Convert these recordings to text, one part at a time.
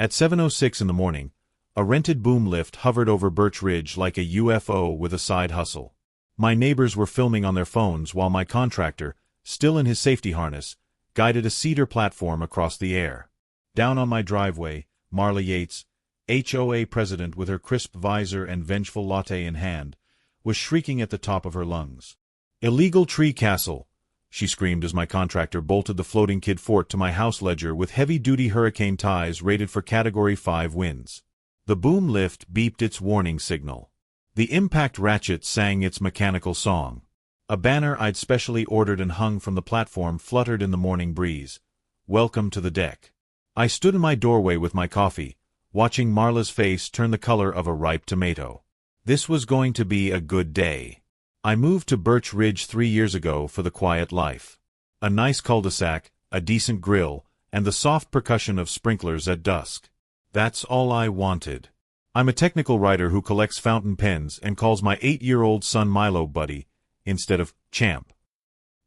At 7:06 in the morning, a rented boom lift hovered over Birch Ridge like a UFO with a side hustle. My neighbors were filming on their phones while my contractor, still in his safety harness, guided a cedar platform across the air. Down on my driveway, Marla Yates, HOA president with her crisp visor and vengeful latte in hand, was shrieking at the top of her lungs. "Illegal tree castle," she screamed as my contractor bolted the floating kid fort to my house ledger with heavy-duty hurricane ties rated for Category 5 winds. The boom lift beeped its warning signal. The impact ratchet sang its mechanical song. A banner I'd specially ordered and hung from the platform fluttered in the morning breeze. "Welcome to the deck." I stood in my doorway with my coffee, watching Marla's face turn the color of a ripe tomato. This was going to be a good day. I moved to Birch Ridge 3 years ago for the quiet life. A nice cul-de-sac, a decent grill, and the soft percussion of sprinklers at dusk. That's all I wanted. I'm a technical writer who collects fountain pens and calls my 8-year-old son Milo buddy, instead of champ.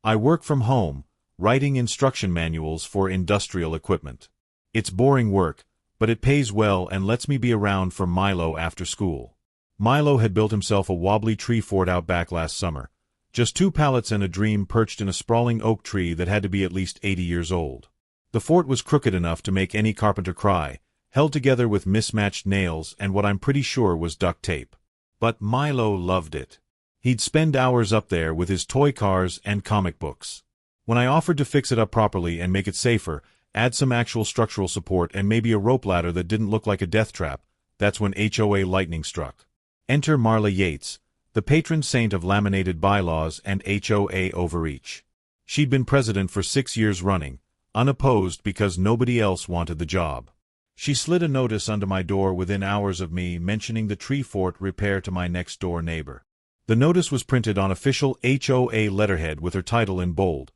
I work from home, writing instruction manuals for industrial equipment. It's boring work, but it pays well and lets me be around for Milo after school. Milo had built himself a wobbly tree fort out back last summer, just 2 pallets and a dream perched in a sprawling oak tree that had to be at least 80 years old. The fort was crooked enough to make any carpenter cry, held together with mismatched nails and what I'm pretty sure was duct tape. But Milo loved it. He'd spend hours up there with his toy cars and comic books. When I offered to fix it up properly and make it safer, add some actual structural support and maybe a rope ladder that didn't look like a death trap, that's when HOA lightning struck. Enter Marla Yates, the patron saint of laminated bylaws and HOA overreach. She'd been president for 6 years running, unopposed because nobody else wanted the job. She slid a notice under my door within hours of me mentioning the tree fort repair to my next-door neighbor. The notice was printed on official HOA letterhead with her title in bold: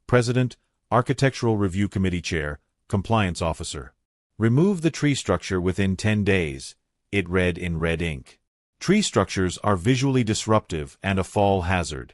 President, Architectural Review Committee Chair, Compliance Officer. Remove the tree structure within 10 days, it read in red ink. Tree structures are visually disruptive and a fall hazard.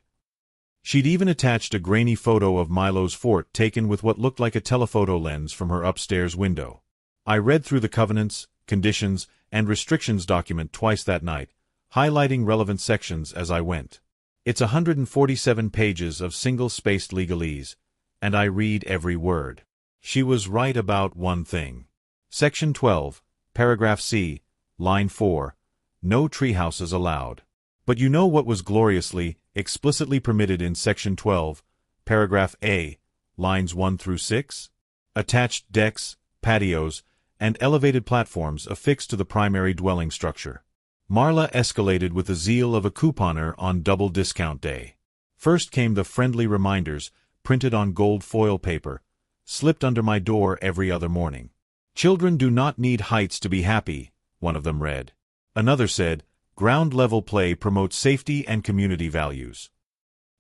She'd even attached a grainy photo of Milo's fort taken with what looked like a telephoto lens from her upstairs window. I read through the covenants, conditions, and restrictions document twice that night, highlighting relevant sections as I went. It's 147 pages of single-spaced legalese, and I read every word. She was right about one thing. Section 12, Paragraph C, Line 4, no treehouses allowed. But you know what was gloriously, explicitly permitted in Section 12, Paragraph A, Lines 1 through 6? Attached decks, patios, and elevated platforms affixed to the primary dwelling structure. Marla escalated with the zeal of a couponer on double discount day. First came the friendly reminders, printed on gold foil paper, slipped under my door every other morning. "Children do not need heights to be happy," one of them read. Another said, "Ground-level play promotes safety and community values."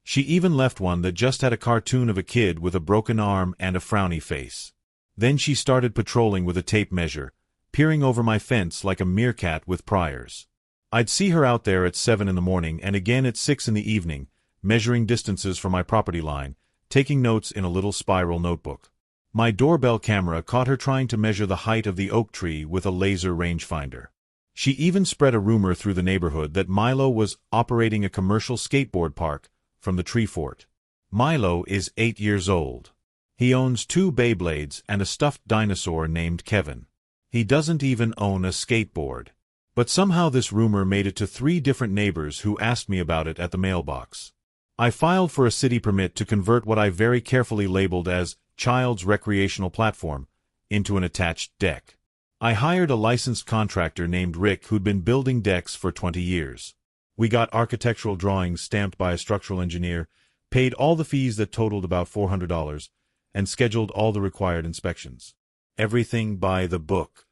She even left one that just had a cartoon of a kid with a broken arm and a frowny face. Then she started patrolling with a tape measure, peering over my fence like a meerkat with priors. I'd see her out there at 7 in the morning and again at 6 in the evening, measuring distances from my property line, taking notes in a little spiral notebook. My doorbell camera caught her trying to measure the height of the oak tree with a laser rangefinder. She even spread a rumor through the neighborhood that Milo was operating a commercial skateboard park from the tree fort. Milo is 8 years old. He owns 2 Beyblades and a stuffed dinosaur named Kevin. He doesn't even own a skateboard. But somehow this rumor made it to 3 different neighbors who asked me about it at the mailbox. I filed for a city permit to convert what I very carefully labeled as child's recreational platform into an attached deck. I hired a licensed contractor named Rick who'd been building decks for 20 years. We got architectural drawings stamped by a structural engineer, paid all the fees that totaled about $400, and scheduled all the required inspections. Everything by the book.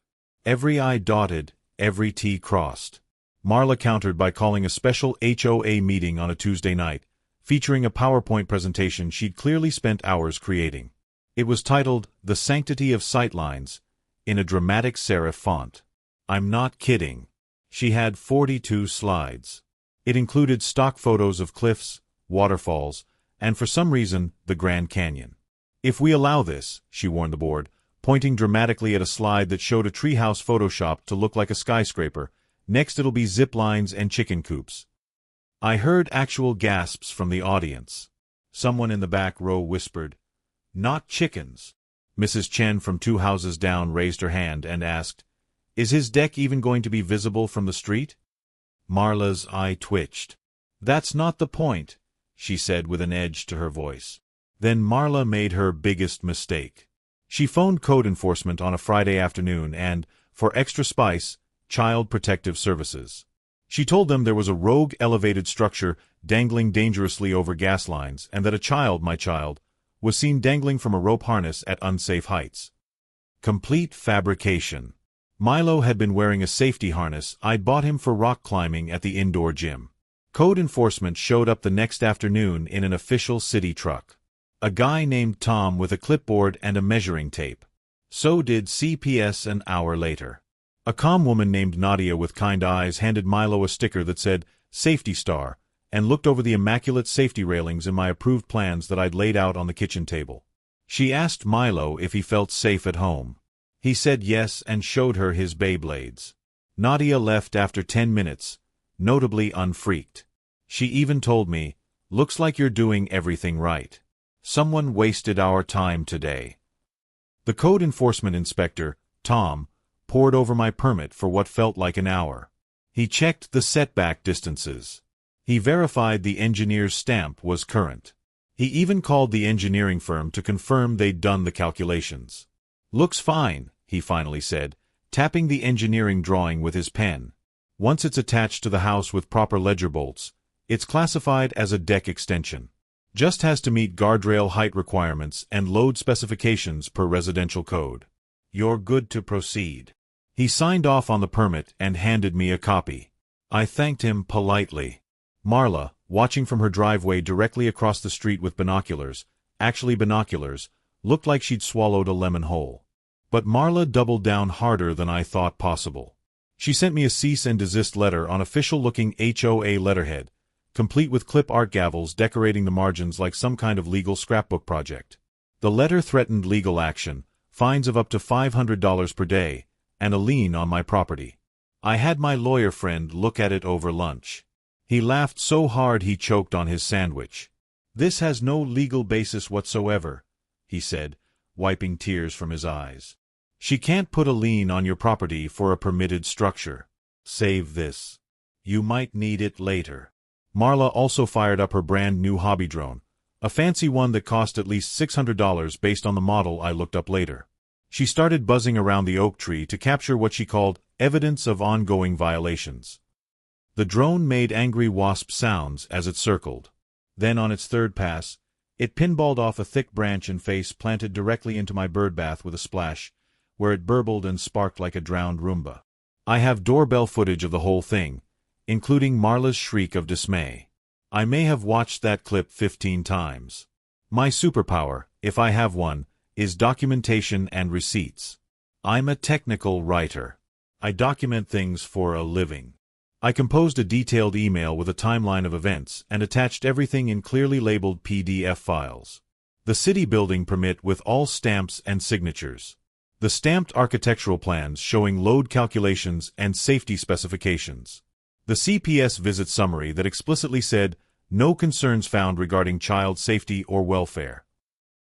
Every I dotted, every T crossed. Marla countered by calling a special HOA meeting on a Tuesday night, featuring a PowerPoint presentation she'd clearly spent hours creating. It was titled The Sanctity of Sightlines, in a dramatic serif font. I'm not kidding. She had 42 slides. It included stock photos of cliffs, waterfalls, and for some reason, the Grand Canyon. "If we allow this," she warned the board, pointing dramatically at a slide that showed a treehouse photoshopped to look like a skyscraper. Next it'll be zip lines and chicken coops. I heard actual gasps from the audience. Someone in the back row whispered, "Not chickens." Mrs. Chen from 2 houses down raised her hand and asked, "Is his deck even going to be visible from the street?" Marla's eye twitched. "That's not the point," she said with an edge to her voice. Then Marla made her biggest mistake. She phoned code enforcement on a Friday afternoon and, for extra spice, Child Protective Services. She told them there was a rogue elevated structure dangling dangerously over gas lines and that a child, my child, was seen dangling from a rope harness at unsafe heights. Complete fabrication. Milo had been wearing a safety harness I'd bought him for rock climbing at the indoor gym. Code enforcement showed up the next afternoon in an official city truck. A guy named Tom with a clipboard and a measuring tape. So did CPS an hour later. A calm woman named Nadia with kind eyes handed Milo a sticker that said, "Safety Star," and looked over the immaculate safety railings in my approved plans that I'd laid out on the kitchen table. She asked Milo if he felt safe at home. He said yes and showed her his Beyblades. Nadia left after 10 minutes, notably unfreaked. She even told me, "Looks like you're doing everything right. Someone wasted our time today." The code enforcement inspector, Tom, pored over my permit for what felt like an hour. He checked the setback distances. He verified the engineer's stamp was current. He even called the engineering firm to confirm they'd done the calculations. "Looks fine," he finally said, tapping the engineering drawing with his pen. "Once it's attached to the house with proper ledger bolts, it's classified as a deck extension. Just has to meet guardrail height requirements and load specifications per residential code. You're good to proceed." He signed off on the permit and handed me a copy. I thanked him politely. Marla, watching from her driveway directly across the street with binoculars, actually binoculars, looked like she'd swallowed a lemon whole. But Marla doubled down harder than I thought possible. She sent me a cease-and-desist letter on official-looking HOA letterhead, complete with clip art gavels decorating the margins like some kind of legal scrapbook project. The letter threatened legal action, fines of up to $500 per day, and a lien on my property. I had my lawyer friend look at it over lunch. He laughed so hard he choked on his sandwich. "This has no legal basis whatsoever," he said, wiping tears from his eyes. "She can't put a lien on your property for a permitted structure. Save this. You might need it later." Marla also fired up her brand new hobby drone, a fancy one that cost at least $600 based on the model I looked up later. She started buzzing around the oak tree to capture what she called evidence of ongoing violations. The drone made angry wasp sounds as it circled. Then on its third pass, it pinballed off a thick branch and face planted directly into my birdbath with a splash, where it burbled and sparked like a drowned Roomba. I have doorbell footage of the whole thing, including Marla's shriek of dismay. I may have watched that clip 15 times. My superpower, if I have one, is documentation and receipts. I'm a technical writer. I document things for a living. I composed a detailed email with a timeline of events and attached everything in clearly labeled PDF files. The city building permit with all stamps and signatures. The stamped architectural plans showing load calculations and safety specifications. The CPS visit summary that explicitly said, "No concerns found regarding child safety or welfare."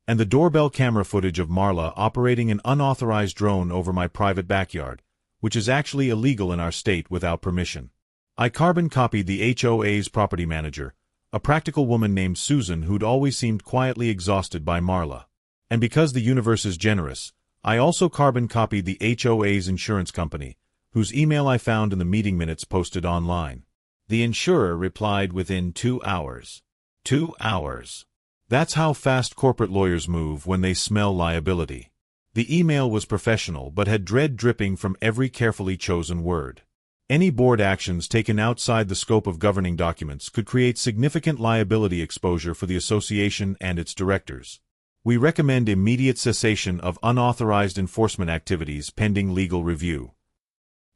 And the doorbell camera footage of Marla operating an unauthorized drone over my private backyard, which is actually illegal in our state without permission. I carbon copied the HOA's property manager, a practical woman named Susan who'd always seemed quietly exhausted by Marla. And because the universe is generous, I also carbon copied the HOA's insurance company, whose email I found in the meeting minutes posted online. The insurer replied within 2 hours. 2 hours. That's how fast corporate lawyers move when they smell liability. The email was professional but had dread dripping from every carefully chosen word. Any board actions taken outside the scope of governing documents could create significant liability exposure for the association and its directors. We recommend immediate cessation of unauthorized enforcement activities pending legal review.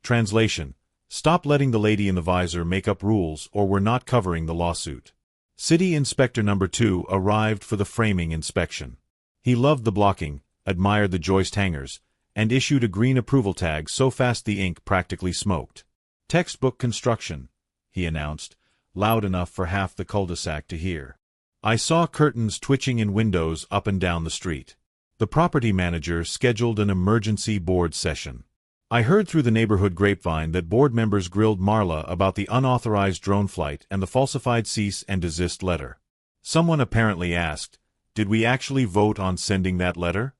Translation: Stop letting the lady in the visor make up rules or we're not covering the lawsuit. City Inspector Number 2 arrived for the framing inspection. He loved the blocking, admired the joist hangers, and issued a green approval tag so fast the ink practically smoked. "Textbook construction," he announced, loud enough for half the cul-de-sac to hear. I saw curtains twitching in windows up and down the street. The property manager scheduled an emergency board session. I heard through the neighborhood grapevine that board members grilled Marla about the unauthorized drone flight and the falsified cease-and-desist letter. Someone apparently asked, "Did we actually vote on sending that letter?"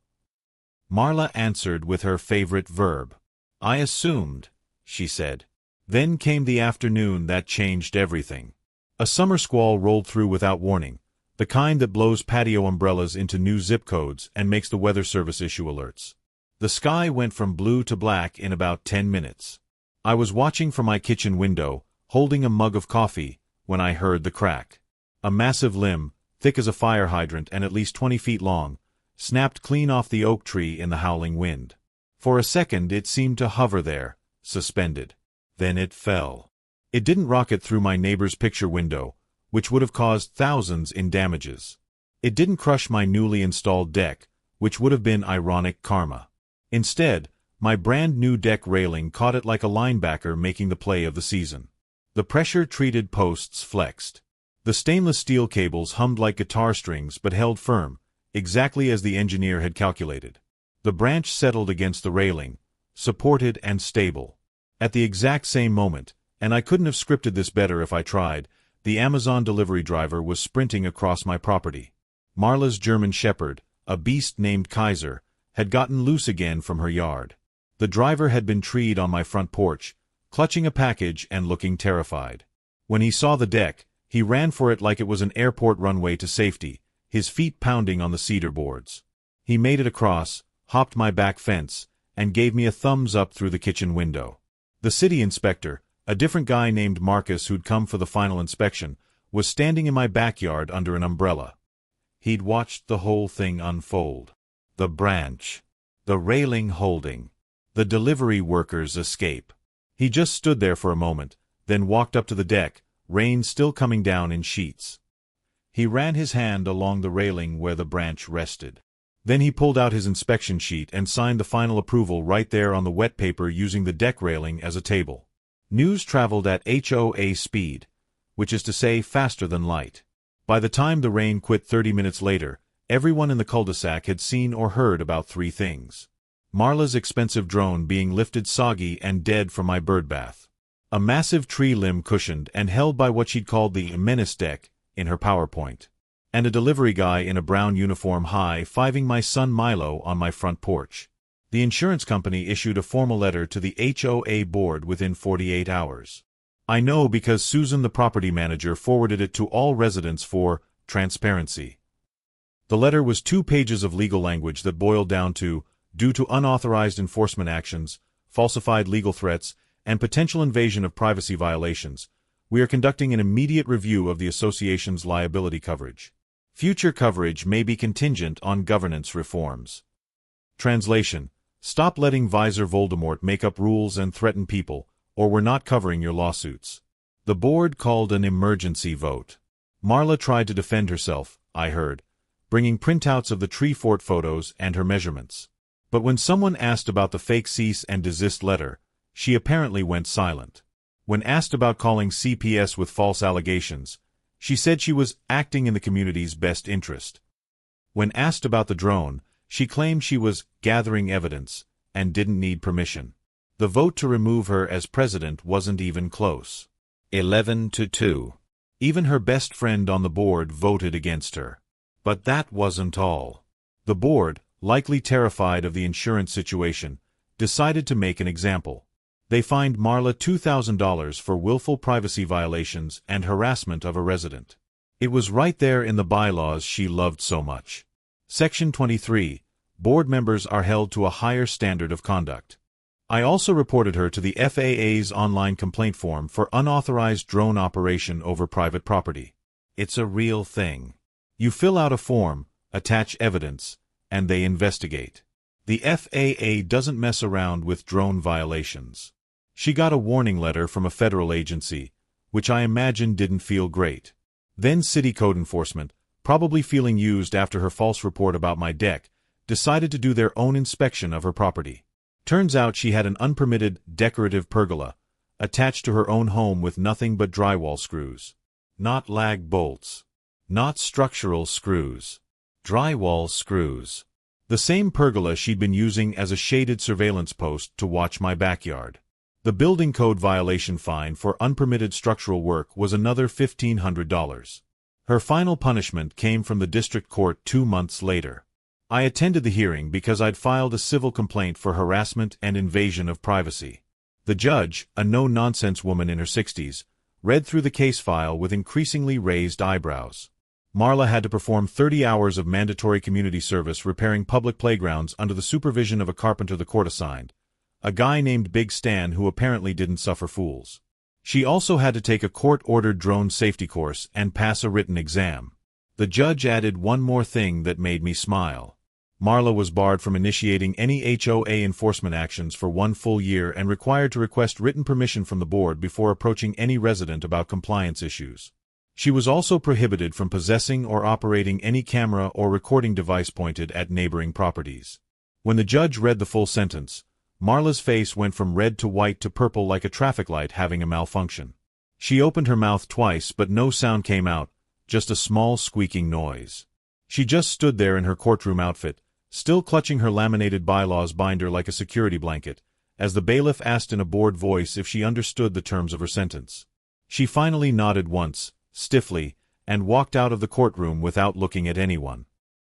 Marla answered with her favorite verb. "I assumed," she said. Then came the afternoon that changed everything. A summer squall rolled through without warning, the kind that blows patio umbrellas into new zip codes and makes the weather service issue alerts. The sky went from blue to black in about 10 minutes. I was watching from my kitchen window, holding a mug of coffee, when I heard the crack. A massive limb, thick as a fire hydrant and at least 20 feet long, snapped clean off the oak tree in the howling wind. For a second it seemed to hover there, suspended. Then it fell. It didn't rocket through my neighbor's picture window, which would have caused thousands in damages. It didn't crush my newly installed deck, which would have been ironic karma. Instead, my brand-new deck railing caught it like a linebacker making the play of the season. The pressure-treated posts flexed. The stainless steel cables hummed like guitar strings but held firm, exactly as the engineer had calculated. The branch settled against the railing, supported and stable. At the exact same moment, and I couldn't have scripted this better if I tried, the Amazon delivery driver was sprinting across my property. Marla's German Shepherd, a beast named Kaiser, had gotten loose again from her yard. The driver had been treed on my front porch, clutching a package and looking terrified. When he saw the deck, he ran for it like it was an airport runway to safety, his feet pounding on the cedar boards. He made it across, hopped my back fence, and gave me a thumbs up through the kitchen window. The city inspector, a different guy named Marcus who'd come for the final inspection, was standing in my backyard under an umbrella. He'd watched the whole thing unfold. The branch. The railing holding. The delivery worker's escape. He just stood there for a moment, then walked up to the deck, rain still coming down in sheets. He ran his hand along the railing where the branch rested. Then he pulled out his inspection sheet and signed the final approval right there on the wet paper using the deck railing as a table. News traveled at HOA speed, which is to say faster than light. By the time the rain quit 30 minutes later, everyone in the cul-de-sac had seen or heard about 3 things. Marla's expensive drone being lifted soggy and dead from my birdbath. A massive tree limb cushioned and held by what she'd called the menace deck in her PowerPoint. And a delivery guy in a brown uniform high-fiving my son Milo on my front porch. The insurance company issued a formal letter to the HOA board within 48 hours. I know because Susan, the property manager, forwarded it to all residents for transparency. The letter was 2 pages of legal language that boiled down to, due to unauthorized enforcement actions, falsified legal threats, and potential invasion of privacy violations, we are conducting an immediate review of the association's liability coverage. Future coverage may be contingent on governance reforms. Translation: Stop letting Visor Voldemort make up rules and threaten people, or we're not covering your lawsuits. The board called an emergency vote. Marla tried to defend herself, I heard, bringing printouts of the tree fort photos and her measurements. But when someone asked about the fake cease and desist letter, she apparently went silent. When asked about calling CPS with false allegations, she said she was acting in the community's best interest. When asked about the drone, she claimed she was gathering evidence and didn't need permission. The vote to remove her as president wasn't even close. 11-2. Even her best friend on the board voted against her. But that wasn't all. The board, likely terrified of the insurance situation, decided to make an example. They fined Marla $2,000 for willful privacy violations and harassment of a resident. It was right there in the bylaws she loved so much. Section 23. Board members are held to a higher standard of conduct. I also reported her to the FAA's online complaint form for unauthorized drone operation over private property. It's a real thing. You fill out a form, attach evidence, and they investigate. The FAA doesn't mess around with drone violations. She got a warning letter from a federal agency, which I imagine didn't feel great. Then city code enforcement, probably feeling used after her false report about my deck, decided to do their own inspection of her property. Turns out she had an unpermitted, decorative pergola, attached to her own home with nothing but drywall screws. Not lag bolts. Not structural screws. Drywall screws. The same pergola she'd been using as a shaded surveillance post to watch my backyard. The building code violation fine for unpermitted structural work was another $1,500. Her final punishment came from the district court 2 months later. I attended the hearing because I'd filed a civil complaint for harassment and invasion of privacy. The judge, a no-nonsense woman in her 60s, read through the case file with increasingly raised eyebrows. Marla had to perform 30 hours of mandatory community service repairing public playgrounds under the supervision of a carpenter the court assigned, a guy named Big Stan who apparently didn't suffer fools. She also had to take a court-ordered drone safety course and pass a written exam. The judge added one more thing that made me smile. Marla was barred from initiating any HOA enforcement actions for 1 full year and required to request written permission from the board before approaching any resident about compliance issues. She was also prohibited from possessing or operating any camera or recording device pointed at neighboring properties. When the judge read the full sentence, Marla's face went from red to white to purple like a traffic light having a malfunction. She opened her mouth twice but no sound came out, just a small squeaking noise. She just stood there in her courtroom outfit, still clutching her laminated bylaws binder like a security blanket, as the bailiff asked in a bored voice if she understood the terms of her sentence. She finally nodded once, stiffly, and walked out of the courtroom without looking at anyone.